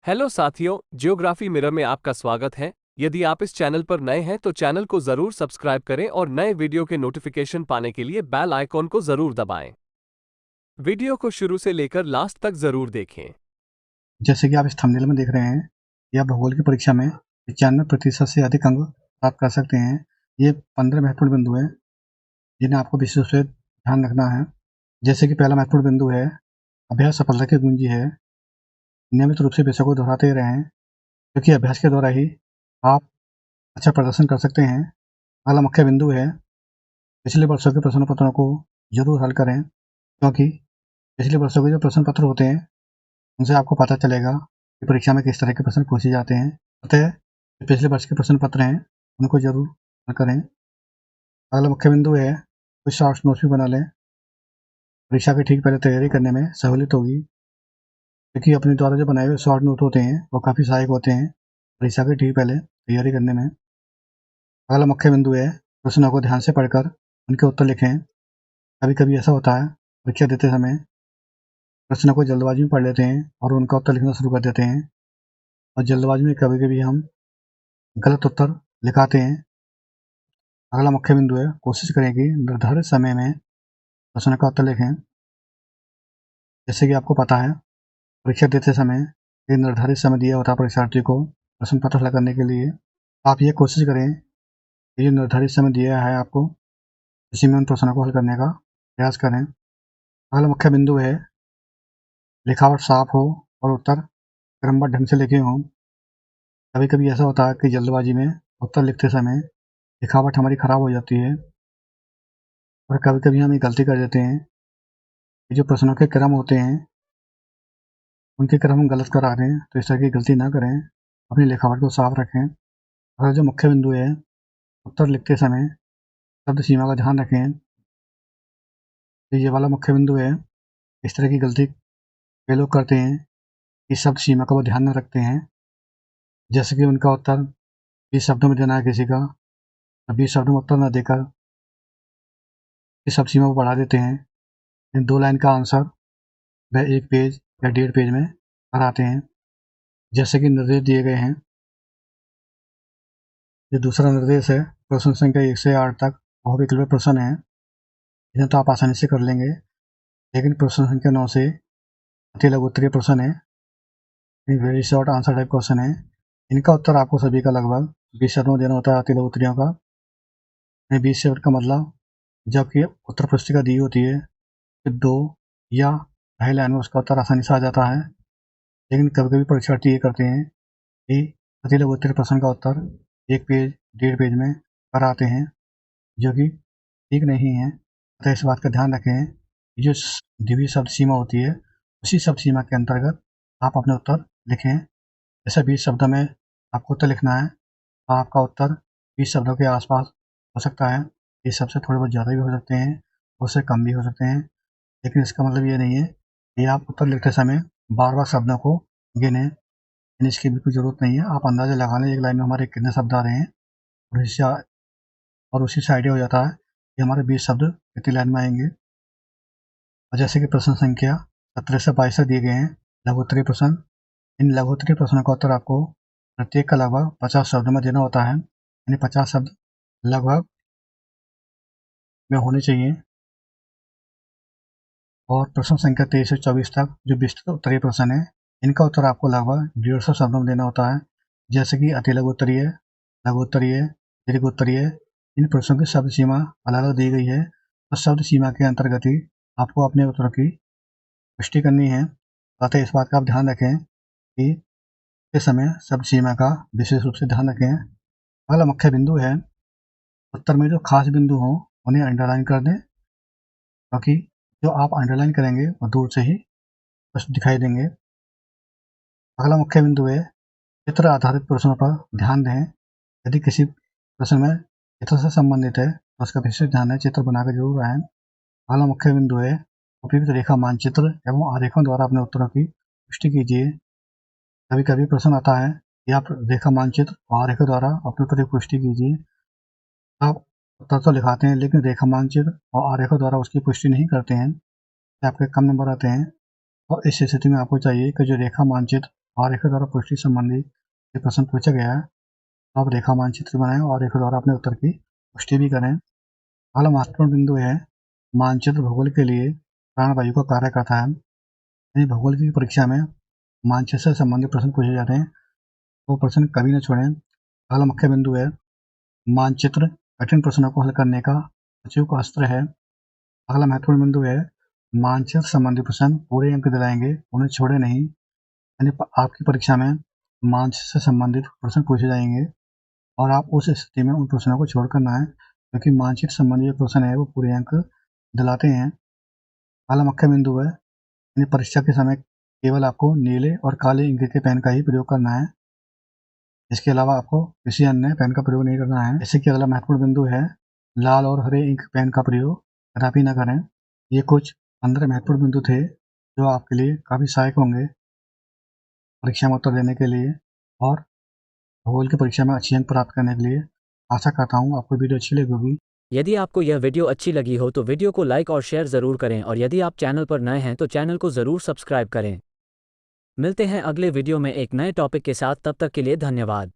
Hello साथियों, geography mirror में आपका स्वागत है। यदि आप इस चैनल पर नए हैं तो चैनल को जरूर सब्सक्राइब करें और नए वीडियो के नोटिफिकेशन पाने के लिए बेल आइकॉन को जरूर दबाएं। वीडियो को शुरू से लेकर लास्ट तक जरूर देखें। जैसे कि आप इस थंबनेल में देख रहे हैं, या भूगोल की परीक्षा में 95% से अधिक अंक प्राप्त कर सकते हैं। ये 15 महत्वपूर्ण बिंदु हैं जिन्हें आपको विशेष रूप से ध्यान रखना है। जैसे कि पहला महत्वपूर्ण बिंदु है, अभ्यास सफलता की कुंजी है। नियमित रूप से विषय को दोहराते रहें, क्योंकि अभ्यास के द्वारा ही आप अच्छा प्रदर्शन कर सकते हैं। अगला मुख्य बिंदु है, पिछले वर्षों के प्रश्न पत्रों को जरूर हल करें, क्योंकि पिछले वर्षों के जो प्रश्न पत्र होते हैं उनसे आपको पता चलेगा कि परीक्षा में किस तरह के प्रश्न पूछे जाते हैं। अतः जो पिछले वर्ष के प्रश्न पत्र हैं उनको जरूर हल करें। अगला मुख्य बिंदु है, कुछ शॉर्ट्स नोट्स भी बना लें। परीक्षा के ठीक पहले तैयारी करने में सहूलियत होगी, क्योंकि अपने द्वारा जो बनाए हुए शॉर्ट नोट होते हैं वो काफ़ी सहायक होते हैं परीक्षा के ठीक पहले तैयारी करने में। अगला मुख्य बिंदु है, प्रश्नों को ध्यान से पढ़कर उनके उत्तर लिखें। कभी कभी ऐसा होता है, परीक्षा देते समय प्रश्नों को जल्दबाजी में पढ़ लेते हैं और उनका उत्तर लिखना शुरू कर देते हैं, और जल्दबाजी में कभी कभी हम गलत उत्तर लिखाते हैं। अगला मुख्य बिंदु है, कोशिश करें कि निर्धारित समय में प्रश्न का उत्तर लिखें। जैसे कि आपको पता है, परीक्षा देते समय एक निर्धारित समय दिया होता है परीक्षार्थी को प्रश्न पत्र हल करने के लिए। आप ये कोशिश करें कि जो निर्धारित समय दिया है आपको, इसी में उन प्रश्नों को हल करने का प्रयास करें। अगला मुख्य बिंदु है, लिखावट साफ हो और उत्तर क्रमबद्ध ढंग से लिखे हों। कभी कभी ऐसा होता है कि जल्दबाजी में उत्तर लिखते समय लिखावट हमारी खराब हो जाती है, और कभी कभी हम ये गलती कर देते हैं कि जो प्रश्नों के क्रम होते हैं उनके क्रम हम गलत करा रहे हैं। तो इस तरह की गलती ना करें, अपनी लिखावट को साफ रखें। अगर जो मुख्य बिंदु है, उत्तर लिखते समय शब्द सीमा का ध्यान रखें। तो ये वाला मुख्य बिंदु है। इस तरह की गलती वे लोग करते हैं कि शब्द सीमा का वो ध्यान न रखते हैं। जैसे कि उनका उत्तर 20 शब्दों में देना है किसी का, 20 शब्दों में उत्तर न देकर इस शब्द सीमा को बढ़ा देते हैं। इन 2 लाइन का आंसर वह 1 पेज या 1.5 पेज में कराते हैं। जैसे कि निर्देश दिए गए हैं। ये दूसरा निर्देश है, प्रश्न संख्या 1 से 8 तक बहुविकल्पीय प्रश्न है। इन्हें तो आप आसानी से कर लेंगे, लेकिन प्रश्न संख्या 9 से अति लघु उत्तरीय प्रश्न है, very short answer type question है। इनका उत्तर आपको सभी का लगभग 20 शब्दों में देना होता है अति लघु उत्तरीयों का। 20 शब्द का मतलब, जबकि उत्तर पुस्तिका दी होती है कि 2 या ढाई लाइन में उसका उत्तर आसानी से आ जाता है, लेकिन कभी कभी परीक्षार्थी ये करते हैं कि अति लघु उत्तरीय प्रश्न का उत्तर 1 पेज 1.5 पेज में कराते हैं, जो कि ठीक नहीं है। अतः इस बात का ध्यान रखें कि जो दी हुई शब्द सीमा होती है उसी शब्द सीमा के अंतर्गत आप अपने उत्तर लिखें। जैसे 20 शब्दों में आपको उत्तर लिखना है, तो आपका उत्तर 20 शब्दों के आसपास हो सकता है। 20 शब्द से थोड़े बहुत ज़्यादा भी हो सकते हैं, उससे कम भी हो सकते हैं, लेकिन इसका मतलब ये नहीं है कि आप उत्तर लिखते समय बार बार शब्दों को गिनें। इसकी बिल्कुल ज़रूरत नहीं है। आप अंदाज़ा लगा लें एक लाइन में हमारे कितने शब्द आ रहे हैं, और उसी से आइडिया हो जाता है कि हमारे 20 शब्द कितनी लाइन में आएंगे। और जैसे कि प्रश्न संख्या 17 से 22 तक दिए गए हैं लघु उत्तरीय प्रश्न। इन लघु उत्तरीय प्रश्नों का उत्तर आपको प्रत्येक का लगभग 50 शब्दों में देना होता है, यानी 50 शब्द लगभग में होने चाहिए। और प्रश्न संख्या 23 से 24 तक जो विस्तृत उत्तरीय प्रश्न है, इनका उत्तर आपको लगभग 150 शब्दों में देना होता है। जैसे कि अति लघु उत्तरीय, लघु उत्तरीय, दीर्घ उत्तरीय। इन प्रश्नों की शब्द सीमा अलग अलग दी गई है, तो शब्द सीमा के अंतर्गत ही आपको अपने उत्तरों की पुष्टि करनी है। अतः इस बात का आप ध्यान रखें कि इस समय शब्द सीमा का विशेष रूप से ध्यान रखें। अगला मुख्य बिंदु है, उत्तर में जो खास बिंदु हों उन्हें अंडरलाइन कर दें, क्योंकि जो आप अंडरलाइन करेंगे वो दूर से ही स्पष्ट दिखाई देंगे। अगला मुख्य बिंदु है, चित्र आधारित प्रश्नों पर ध्यान दें। यदि किसी प्रश्न में चित्र से संबंधित है तो उसका विशेष ध्यान है, चित्र बनाकर जरूर आएं। अगला मुख्य बिंदु है, उपयुक्त रेखा मानचित्र एवं आरेखों द्वारा अपने उत्तरों की पुष्टि कीजिए। कभी कभी प्रश्न आता है कि आप रेखा मानचित्र और आरेखों द्वारा अपने उत्तर की पुष्टि कीजिए। आप उत्तर तो लिखाते हैं, लेकिन रेखा मानचित्र और आरेखों द्वारा उसकी पुष्टि नहीं करते हैं, तो आपके कम नंबर आते हैं। और इस स्थिति में आपको चाहिए कि जो रेखा मानचित्र और रेखा द्वारा पुष्टि संबंधी ये प्रश्न पूछा गया है, तो आप रेखा मानचित्र बनाएं और रेखा द्वारा अपने उत्तर की पुष्टि भी करें। अगला महत्वपूर्ण बिंदु है मानचित्र भूगोल के लिए प्राणवायु का कार्य करता है। यदि भूगोल की परीक्षा में मानचित्र से संबंधित प्रश्न पूछे जाते हैं तो प्रश्न कभी न छोड़ें। अगला मुख्य बिंदु है मानचित्र कठिन प्रश्नों को हल करने का अचूक अस्त्र है। अगला महत्वपूर्ण बिंदु है मानचित्र संबंधी प्रश्न पूरे अंक दिलाएंगे, उन्हें छोड़े नहीं। यानी आपकी परीक्षा में मानचित्र से संबंधित प्रश्न पूछे जाएंगे और आप उस स्थिति में उन प्रश्नों को छोड़कर ना आए, क्योंकि मानचित्र संबंधी जो प्रश्न है वो पूरे अंक दिलाते हैं। अगला मुख्य बिंदु है यानी परीक्षा के समय केवल आपको नीले और काले इंक के पेन का ही प्रयोग करना है। इसके अलावा आपको किसी अन्य पेन का प्रयोग नहीं करना है। जैसे कि अगला महत्वपूर्ण बिंदु है लाल और हरे इंक पेन का प्रयोग कदापि न करें। ये कुछ 15 महत्वपूर्ण बिंदु थे जो आपके लिए काफ़ी सहायक होंगे परीक्षा में उत्तर देने के लिए और भूगोल की परीक्षा में अच्छे अंक प्राप्त करने के लिए। आशा करता हूँ आपको वीडियो अच्छी लगी होगी। यदि आपको यह वीडियो अच्छी लगी हो तो वीडियो को लाइक और शेयर ज़रूर करें और यदि आप चैनल पर नए हैं तो चैनल को ज़रूर सब्सक्राइब करें। मिलते हैं अगले वीडियो में एक नए टॉपिक के साथ, तब तक के लिए धन्यवाद।